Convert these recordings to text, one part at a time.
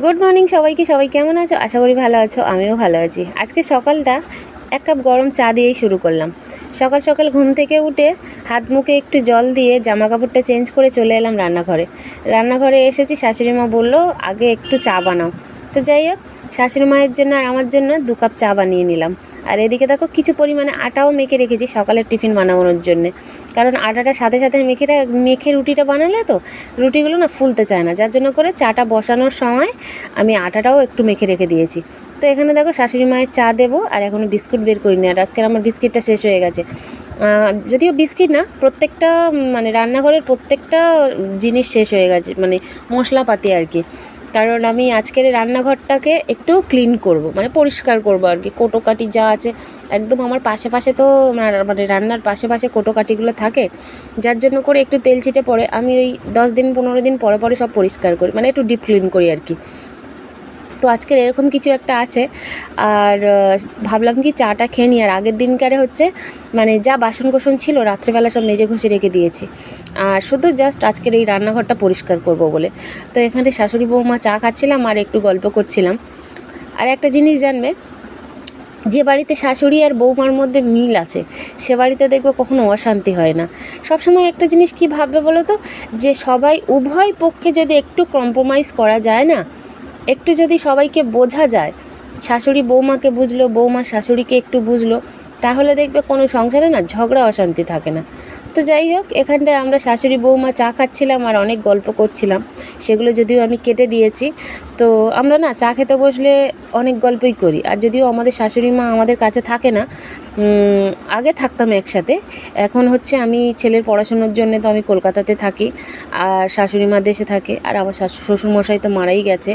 Good morning সবাইকে। সবাই কেমন আছো? আশা করি ভালো আছো, আমিও ভালো আছি। আজকে সকালটা এক কাপ গরম চা দিয়েই শুরু করলাম। সকাল সকাল ঘুম থেকে উঠে হাত মুখে একটু জল দিয়ে জামা কাপড়টা চেঞ্জ করে চলে এলাম রান্নাঘরে। রান্নাঘরে এসেছি, শাশুড়ি মা বললো আগে একটু চা বানাও। তো যাই হোক, শাশুড়ি মায়ের জন্য আর আমার জন্য 2 কাপ চা বানিয়ে নিলাম। আর এদিকে দেখো কিছু পরিমাণে আটাও মেখে রেখেছি সকালের টিফিন বানানোর জন্যে। কারণ আটাটা সাথে সাথে মেখে রুটিটা বানালে তো রুটিগুলো না ফুলতে চায় না, যার জন্য করে চাটা বসানোর সময় আমি আটাটাও একটু মেখে রেখে দিয়েছি। তো এখানে দেখো শাশুড়ি মায়ের চা দেবো, আর এখনও বিস্কুট বের করিনি। আর আজকের আমার বিস্কিটটা শেষ হয়ে গেছে। যদিও বিস্কিট না, প্রত্যেকটা মানে রান্নাঘরের প্রত্যেকটা জিনিস শেষ হয়ে গেছে, মানে মশলাপাতি আর কি। কারণ আমি আজকের রান্নাঘরটাকে একটু ক্লিন করব, মানে পরিষ্কার করব আর কি। কোটোকাটি যা আছে একদম আমার পাশে পাশে তো মানে রান্নার পাশে পাশে কোটোকাটিগুলো থাকে, যার জন্য করে একটু তেল ছিটে পড়ে আমি ওই 10 দিন 15 দিন পরে পরে সব পরিষ্কার করি, মানে একটু ডিপ ক্লিন করি আর কি। তো আজকের এরকম কিছু একটা আছে। আর ভাবলাম কি চাটা খেয়ে নিই। আর আগের দিনকারে হচ্ছে মানে যা বাসন কোসন ছিল রাত্রেবেলা সব মেজে ঘষে রেখে দিয়েছি, আর শুধু জাস্ট আজকের এই রান্নাঘরটা পরিষ্কার করব বলে। তো এখানে শাশুড়ি বৌমা চা খাচ্ছিলাম আর একটু গল্প করছিলাম। আর একটা জিনিস জানবে, যে বাড়িতে শাশুড়ি আর বৌমার মধ্যে মিল আছে সে বাড়িতে দেখবে কখনো অশান্তি হয় না। সবসময় একটা জিনিস কি ভাববে বলো তো, যে সবাই উভয় পক্ষে যদি একটু কম্প্রোমাইজ করা যায় না, একটু যদি সবাইকে বোঝা যায়, শাশুড়ি বৌমাকে বুঝলো, বৌমা শাশুড়িকে একটু বুঝলো, তাহলে দেখবে কোনো সংসারে না ঝগড়া অশান্তি থাকে না। তো যাই হোক, এখানটায় আমরা শাশুড়ি বৌমা চা খাচ্ছিলাম আর অনেক গল্প করছিলাম, সেগুলো যদিও আমি কেটে দিয়েছি। তো আমরা না চা খেতে বসলে অনেক গল্পই করি। আর যদিও আমাদের শাশুড়ি মা আমাদের কাছে থাকে না, আগে থাকতাম একসাথে, এখন হচ্ছে আমি ছেলের পড়াশোনার জন্য তো আমি কলকাতাতে থাকি, আর শাশুড়ি মা দেশে থাকে। আর আমার শ্বশুরমশাই তো মারাই গেছে।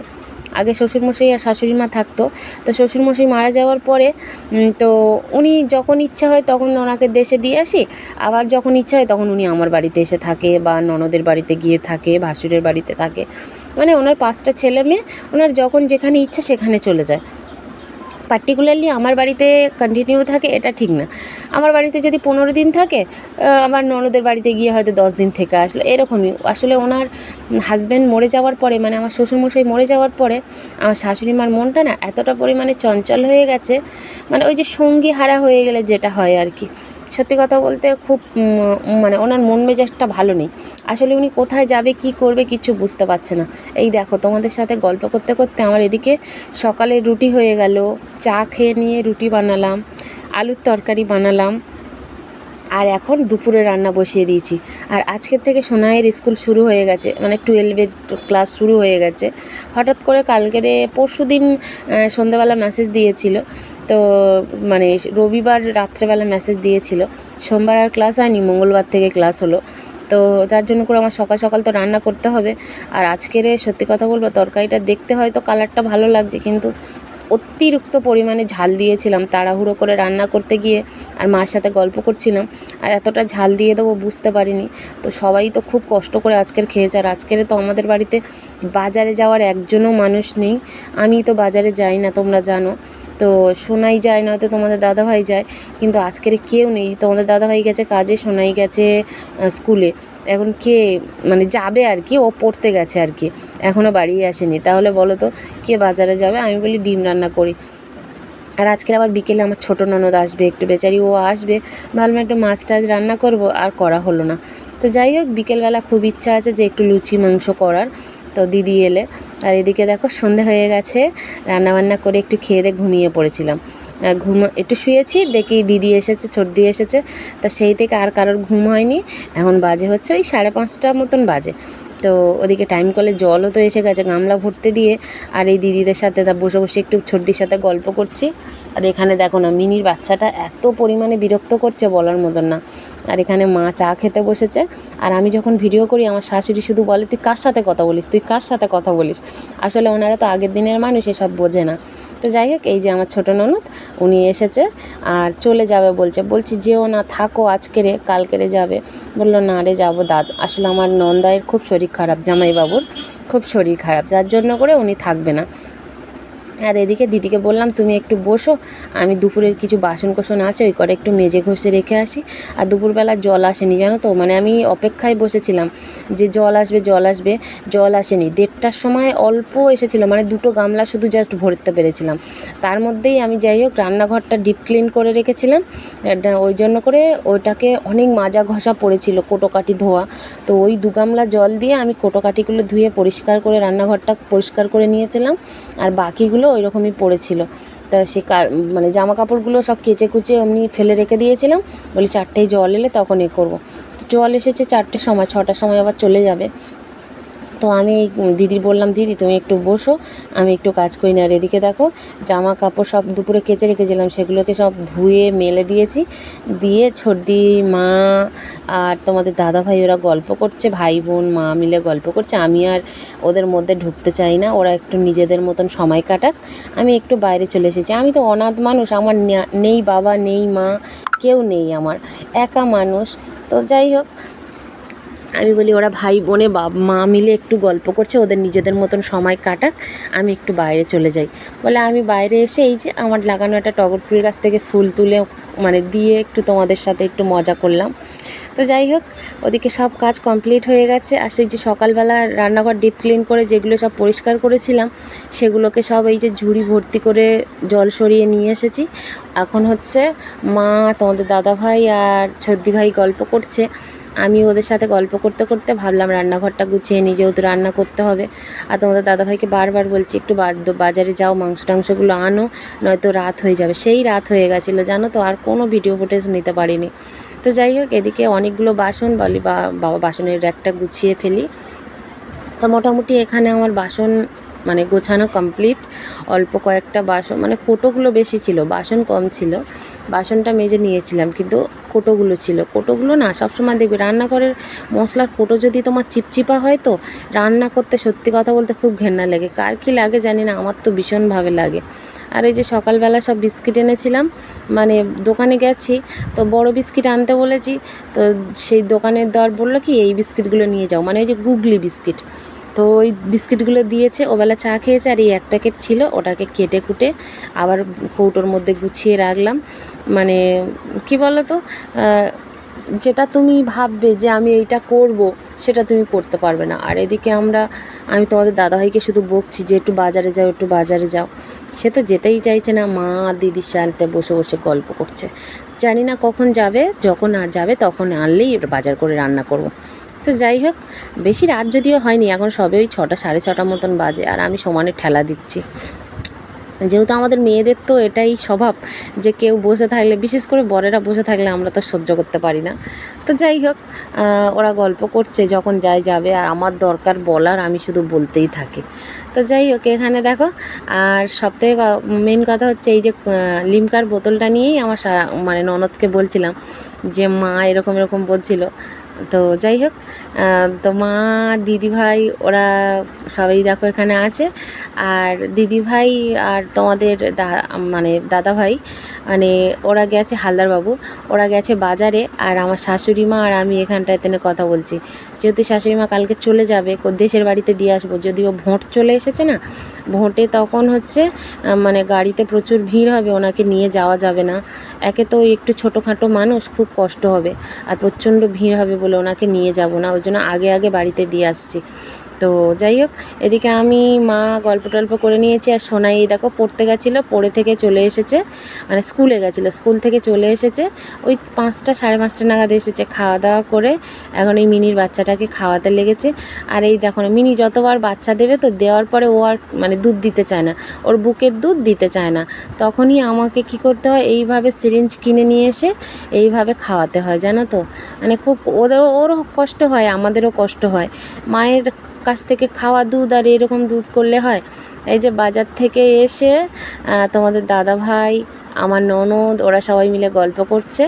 আগে শ্বশুরমশাই আর শাশুড়ি মা থাকতো। তো শ্বশুরমশাই মারা যাওয়ার পরে তো উনি যখন ইচ্ছা হয় তখন ওনাকে দেশে দিয়ে আসি, আবার যখন ইচ্ছা হয় তখন উনি আমার বাড়িতে এসে থাকে, বা ননদের বাড়িতে গিয়ে থাকে, ভাসুরের বাড়িতে থাকে। মানে ওনার 5টা ছেলে মেয়ে, ওনার যখন যেখানে ইচ্ছা সেখানে চলে যায়। পার্টিকুলারলি আমার বাড়িতে কন্টিনিউ থাকে এটা ঠিক না। আমার বাড়িতে যদি 15 দিন থাকে, আমার ননদের বাড়িতে গিয়ে হয়তো 10 দিন থেকে আসলো, এরকমই। আসলে ওনার হাজব্যান্ড মরে যাওয়ার পরে, মানে আমার শ্বশুরমশাই মরে যাওয়ার পরে আমার শাশুড়ি মার মনটা না এতটা পরিমাণে চঞ্চল হয়ে গেছে, মানে ওই যে সঙ্গী হারা হয়ে গেলে যেটা হয় আর কি। সত্যি কথা বলতে খুব মানে ওনার মন মেজাজটা ভালো নেই। আসলে উনি কোথায় যাবে কি করবে কিচ্ছু বুঝতে পারছে না। এই দেখো তোমাদের সাথে গল্প করতে করতে আমার এদিকে সকালে রুটি হয়ে গেল, চা খেয়ে নিয়ে রুটি বানালাম, আলুর তরকারি বানালাম, আর এখন দুপুরে রান্না বসিয়ে দিয়েছি। আর আজকের থেকে সোনাইয়ের স্কুল শুরু হয়ে গেছে, মানে 12-এর ক্লাস শুরু হয়ে গেছে। হঠাৎ করে কালকের পরশুদিন সন্ধ্যাবেলা মেসেজ দিয়েছিল, তো মানে রবিবার রাত্রেবেলা মেসেজ দিয়েছিল। সোমবার আর ক্লাস হয়নি, মঙ্গলবার থেকে ক্লাস হলো। তো তার জন্য করে আমার সকাল সকাল তো রান্না করতে হবে। আর আজকের সত্যি কথা বলবো, তরকারিটা দেখতে হয়তো কালারটা ভালো লাগছে, কিন্তু অতিরিক্ত পরিমাণে ঝাল দিয়েছিলাম তাড়াহুড়ো করে রান্না করতে গিয়ে, আর মার সাথে গল্প করছিলাম, আর এতটা ঝাল দিয়ে দেবো বুঝতে পারিনি। তো সবাই তো খুব কষ্ট করে আজকের খেয়েছে। আর আজকের তো আমাদের বাড়িতে বাজারে যাওয়ার একজনও মানুষ নেই। আমি তো বাজারে যাই না, তোমরা জানো। তো সোনাই যায়, নয়তো তোমাদের দাদাভাই যায়, কিন্তু আজকের কেউ নেই। তোমাদের দাদাভাই গেছে কাজে, সোনাই গেছে স্কুলে। এখন কে মানে যাবে আর কি, ও পড়তে গেছে আর কি, এখনও বাড়ি আসেনি। তাহলে বলো তো কে বাজারে যাবে? আমি বলি ডিম রান্না করি। আর আজকের আবার বিকেলে আমার ছোটো ননদ আসবে, একটু বেচারি ও আসবে, ভাবলাম একটু মাছ টাছ রান্না করব, আর করা হলো না। তো যাই হোক, বিকেলবেলা খুব ইচ্ছা আছে যে একটু লুচি মাংস করার। তো দিদি এলে, আর এদিকে দেখো সন্ধে হয়ে গেছে, রান্নাবান্না করে একটু খেয়ে দিয়ে ঘুমিয়ে পড়েছিলাম। আর একটু শুয়েছি, দেখি দিদি এসেছে, ছোটদি এসেছে। তা সেই থেকে আর কারোর ঘুম হয়নি। এখন বাজে হচ্ছে ওই 5:30 মতন বাজে। তো ওদিকে টাইম কলে জলও তো এসে গেছে, গামলা ভরতে দিয়ে। আর এই দিদিদের সাথে তা বসে বসে একটু ছোটদির সাথে গল্প করছি। আর এখানে দেখো না, মিনির বাচ্চাটা এত পরিমাণে বিরক্ত করছে বলার মতন না। আর এখানে মা চা খেতে বসেছে। আর আমি যখন ভিডিও করি আমার শাশুড়ি শুধু বলে, তুই কার সাথে কথা বলিস, তুই কার সাথে কথা বলিস। আসলে ওনারা তো আগের দিনের মানুষ, এসব বোঝে না। তো যাই হোক, এই যে আমার ছোটো ননদ, উনি এসেছে আর চলে যাবে বলছি যেও না, থাকো আজকেরে, কালকেরে যাবে। বললো না রে যাবো দাদা। আসলে আমার নন্দায়ের খুব শরীর খারাপ, জামাইবাবুর খুব শরীর খারাপ, যার জন্য করে উনি থাকবে না। আর এদিকে দিদিকে বললাম তুমি একটু বসো, আমি দুপুরের কিছু বাসন কোসন আছে ওই করে একটু মেজে ঘষে রেখে আসি। আর দুপুরবেলা জল আসেনি জানো তো, মানে আমি অপেক্ষায় বসেছিলাম যে জল আসবে জল আসবে, জল আসেনি। 1:30টার সময় অল্প এসেছিলো, মানে 2টো গামলা শুধু জাস্ট ভরতে পেরেছিলাম। তার মধ্যেই আমি যাই হোক রান্নাঘরটা ডিপ ক্লিন করে রেখেছিলাম, ওই জন্য করে ওইটাকে অনেক মাজা ঘষা পড়েছিল, কোটোকাটি ধোয়া। তো ওই 2 গামলা জল দিয়ে আমি কোটোকাটিগুলো ধুয়ে পরিষ্কার করে রান্নাঘরটা পরিষ্কার করে নিয়েছিলাম। আর বাকিগুলো ওই রকমই পড়েছিল। তা সে মানে জামা কাপড়গুলো সব কেচে কুচে এমনি ফেলে রেখে দিয়েছিলাম, বলি 4টেয় জল এলে তখন করবো। তো জল এসেছে 4টের সময়, 6টার সময় আবার চলে যাবে। তো আমি দিদি বললাম দিদি তুমি একটু বসো, আমি একটু কাজ করি না। আর এদিকে দেখো জামা কাপড় সব দুপুরে কেচে রেখেছিলাম, সেগুলোকে সব ধুয়ে মেলে দিয়েছি। দিয়ে ছর্দি মা আর তোমাদের দাদা ভাই ওরা গল্প করছে, ভাই বোন মা মিলে গল্প করছে। আমি আর ওদের মধ্যে ঢুকতে চাই না, ওরা একটু নিজেদের মতন সময় কাটাক, আমি একটু বাইরে চলে এসেছি। আমি তো অনাথ মানুষ, আমার নেই বাবা নেই মা, কেউ নেই, আমার একা মানুষ। তো যাই হোক আমি বলি ওরা ভাই বোনে মা মিলে একটু গল্প করছে, ওদের নিজেদের মতন সময় কাটাক, আমি একটু বাইরে চলে যাই। বলে আমি বাইরে এসে এই যে আমার লাগানো একটা টগর ফুল গাছ থেকে ফুল তুলে মানে দিয়ে একটু তোমাদের সাথে একটু মজা করলাম। তো যাই হোক ওদিকে সব কাজ কমপ্লিট হয়ে গেছে। আর সেই যে সকালবেলা রান্নাঘর ডিপ ক্লিন করে যেগুলো সব পরিষ্কার করেছিলাম, সেগুলোকে সব এই যে ঝুড়ি ভর্তি করে জল সরিয়ে নিয়ে এসেছি। এখন হচ্ছে মা তোমাদের দাদা ভাই আর ছদ্দি ভাই গল্প করছে, আমি ওদের সাথে গল্প করতে করতে ভাবলাম রান্নাঘরটা গুছিয়ে নিই, যেহেতু রান্না করতে হবে। আর তোমাদের দাদাভাইকে বারবার বলছি একটু বাজারে যাও, মাংস টাংসগুলো আনো, নয়তো রাত হয়ে যাবে। সেই রাত হয়ে গেছিলো জানো তো, আর কোনো ভিডিও ফুটেজ নিতে পারিনি। তো যাই হোক এদিকে অনেকগুলো বাসন বলি বাবা বাসনের র্যাকটা গুছিয়ে ফেলি। তো মোটামুটি এখানে আমার বাসন মানে গোছানো কমপ্লিট। অল্প কয়েকটা বাসন, মানে কোটোগুলো বেশি ছিল, বাসন কম ছিল। বাসনটা মেজে নিয়েছিলাম, কিন্তু কোটোগুলো ছিল। কোটোগুলো না সবসময় দেখবে রান্নাঘরের মশলার কোটো যদি তোমার চিপচিপা হয়, তো রান্না করতে সত্যি কথা বলতে খুব ঘেন্না লাগে। কার কী লাগে জানি না, আমার তো ভীষণভাবে লাগে। আর এই যে সকালবেলা সব বিস্কিট এনেছিলাম, মানে দোকানে গেছি তো বড় বিস্কিট আনতে বলেছি, তো সেই দোকানের দর বললো কি এই বিস্কিটগুলো নিয়ে যাও, মানে ওই যে গুগলি বিস্কিট। তো ওই বিস্কিটগুলো দিয়েছে, ওবেলা চা খেয়েছে, আর এই 1 প্যাকেট ছিল, ওটাকে কেটে কুটে আবার কৌটোর মধ্যে গুছিয়ে রাখলাম। মানে কি বলো তো, যেটা তুমি ভাববে যে আমি এইটা করব, সেটা তুমি করতে পারবে না। আর এদিকে আমি তোমাদের দাদাভাইকে শুধু বকছি যে একটু বাজারে যাও একটু বাজারে যাও, সে তো যেতেই চাইছে না। মা দিদির সাথে বসে বসে গল্প করছে, জানি না কখন যাবে, যখন আর যাবে তখন আনলেই বাজার করে রান্না করব। তো যাই হোক বেশি রাত যদিও হয়নি, এখন সবে ওই 6টা 6:30 মতন বাজে, আর আমি সমানে ঠেলা দিচ্ছি। যেহেতু আমাদের মেয়েদের তো এটাই স্বভাব যে কেউ বসে থাকলে, বিশেষ করে বরেরা বসে থাকলে আমরা তো সহ্য করতে পারি না। তো যাই হোক ওরা গল্প করছে, যখন যাবে, আর আমার দরকার বলার, আমি শুধু বলতেই থাকি। তো যাই হোক এখানে দেখো, আর সবথেকে মেন কথা হচ্ছে এই যে লিমকার বোতলটা নিয়েই আমার মানে ননদকে বলছিলাম যে মা এরকম এরকম বলছিল। তো যাই হোক তো মা দিদিভাই ওরা সবাই দেখো এখানে আছে। আর দিদিভাই আর তোমাদের মানে দাদাভাই, মানে ওরা গেছে হালদারবাবু, ওরা গেছে বাজারে। আর আমার শাশুড়ি মা আর আমি এখানটায় তেনে কথা বলছি, যেহেতু শাশুড়ি মা কালকে চলে যাবে দেশের বাড়িতে দিয়ে আসবো। যদিও ভোট চলে এসেছে না, ভোটে তখন হচ্ছে মানে গাড়িতে প্রচুর ভিড় হবে, ওনাকে নিয়ে যাওয়া যাবে না। একে তো একটু ছোটোখাটো মানুষ, খুব কষ্ট হবে, আর প্রচণ্ড ভিড় হবে বলে ওনাকে নিয়ে যাব না, ওই জন্য আগে আগে বাড়িতে দিয়ে আসছি। তো যাই হোক এদিকে আমি মা গল্প টল্প করে নিয়েছি। আর সোনাই দেখো পড়তে গেছিলো, পড়ে থেকে চলে এসেছে, মানে স্কুলে গেছিলো, স্কুল থেকে চলে এসেছে ওই 5টা 5:30 নাগাদ এসেছে। খাওয়া দাওয়া করে এখন এই মিনির বাচ্চাটাকে খাওয়াতে লেগেছে। আর এই দেখো না, মিনি যতবার বাচ্চা দেবে, তো দেওয়ার পরে ও আর মানে দুধ দিতে চায় না, ওর বুকের দুধ দিতে চায় না। তখনই আমাকে কি করতে হয়, এইভাবে সিরিঞ্জ কিনে নিয়ে এসে এইভাবে খাওয়াতে হয়, জানো তো। মানে খুব ওরও কষ্ট হয়, আমাদেরও কষ্ট হয়। মায়ের কাছ থেকে খাওয়া দুধ আর এরকম দুধ করলে হয়। এই যে বাজার থেকে এসে তোমাদের দাদা ভাই, আমার ননদ, ওরা সবাই মিলে গল্প করছে,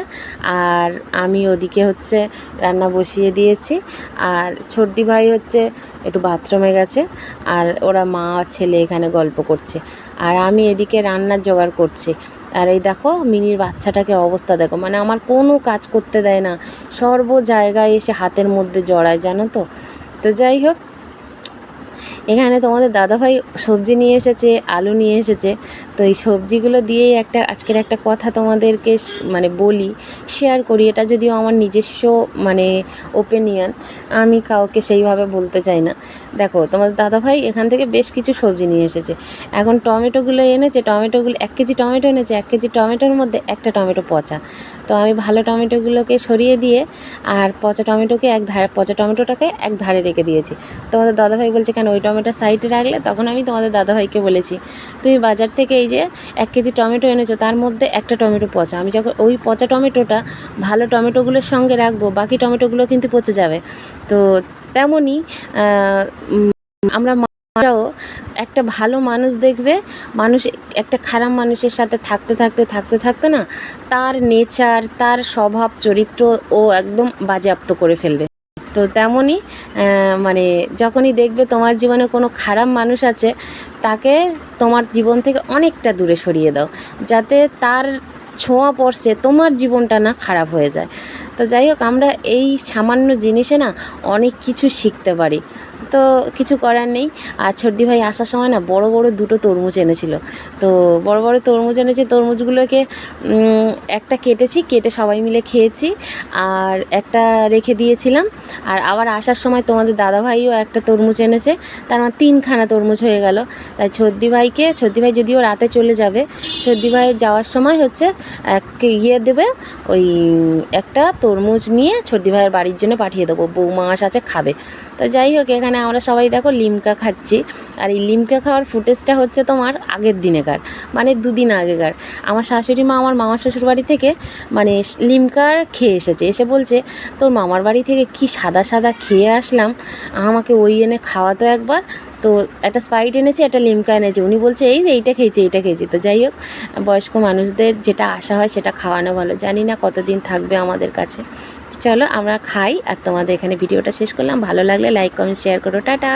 আর আমি ওদিকে হচ্ছে রান্না বসিয়ে দিয়েছি। আর ছোটদি ভাই হচ্ছে একটু বাথরুমে গেছে, আর ওরা মা ছেলে এখানে গল্প করছে, আর আমি এদিকে রান্নার জোগাড় করছি। আর এই দেখো মিনির বাচ্চাটাকে অবস্থা দেখো, মানে আমার কোনো কাজ করতে দেয় না, সর্ব জায়গায় এসে হাতের মধ্যে জড়ায়, জানো তো। তো যাই হোক এখানে তোমাদের দাদাভাই সবজি নিয়ে এসেছে, আলু নিয়ে এসেছে। তো এই সবজিগুলো দিয়েই আজকের একটা কথা তোমাদেরকে মানে বলি, শেয়ার করি। এটা যদিও আমার নিজস্ব মানে ওপিনিয়ন, আমি কাউকে সেইভাবে বলতে চাই না। দেখো, তোমাদের দাদাভাই এখান থেকে বেশ কিছু সবজি নিয়ে এসেছে। এখন টমেটোগুলো এনেছে, 1 কেজি টমেটো এনেছে। 1 কেজি টমেটোর মধ্যে একটা টমেটো পচা। তো আমি ভালো টমেটোগুলোকে সরিয়ে দিয়ে আর পচা টমেটোটাকে এক ধারে রেখে দিয়েছি। তোমাদের দাদাভাই বলছে, কেন ওই টমেটো সাইডে রাখলে? তখন আমি তোমাদের দাদাভাইকে বলেছি, তুমি বাজার থেকে এই যে 1 কেজি টমেটো এনেছো, তার মধ্যে একটা টমেটো পচা। আমি যখন ওই পচা টমেটোটা ভালো টমেটোগুলোর সঙ্গে রাখবো, বাকি টমেটোগুলো কিন্তু পচে যাবে। তো তেমনই আমরা মারাও একটা ভালো মানুষ দেখবে, মানুষ একটা খারাপ মানুষের সাথে থাকতে না, তার নেচার, তার স্বভাব চরিত্র ও একদম বাজেয়াপ্ত করে ফেলবে। তো তেমনই মানে যখনই দেখবে তোমার জীবনে কোনো খারাপ মানুষ আছে, তাকে তোমার জীবন থেকে অনেকটা দূরে সরিয়ে দাও, যাতে তার ছোঁয়া পড়ছে তোমার জীবনটা না খারাপ হয়ে যায়। তো যাই হোক, আমরা এই সামান্য জিনিসে না অনেক কিছু শিখতে পারি। তো কিছু করার নেই। আর ছর্দি ভাই আসার সময় না বড় বড় 2টো তরমুজ এনেছিল। তো বড় বড় তরমুজ এনেছে, তরমুজগুলোকে একটা কেটে সবাই মিলে খেয়েছি, আর একটা রেখে দিয়েছিলাম। আর আবার আসার সময় তোমাদের দাদাভাইও একটা তরমুজ এনেছে, তার মানে 3খানা তরমুজ হয়ে গেল। তাই ছর্দি ভাই যদিও রাতে চলে যাবে, ছর্দি ভাই যাওয়ার সময় হচ্ছে দেবে, ওই একটা তরমুজ নিয়ে ছর্দি ভাইয়ের বাড়ির জন্য পাঠিয়ে দেবো, বৌমা আছে খাবে। তো যাই হোক, এখানে আমরা সবাই দেখো লিমকা খাচ্ছি। আর এই লিমকা খাওয়ার ফুটেজটা হচ্ছে তোমার আগের দিনেকার, মানে 2 দিন আগেকার। আমার শাশুড়ি মা আমার মামার শ্বশুর বাড়ি থেকে মানে লিমকার খেয়ে এসেছে, এসে বলছে, তোর মামার বাড়ি থেকে কি সাদা সাদা খেয়ে আসলাম, আমাকে ওই এনে খাওয়াতো একবার। তো একটা স্প্রাইট এনেছে, একটা লিমকা এনেছে। উনি বলছে এইটা খেয়েছি। তো যাই হোক, বয়স্ক মানুষদের যেটা আশা হয় সেটা খাওয়ানো ভালো। জানি না কতদিন থাকবে আমাদের কাছে। চলো আমরা খাই, আর তোমাদের এখানে ভিডিওটা শেষ করলাম। ভালো লাগলে লাইক, কমেন্ট, শেয়ার করো। টাটা।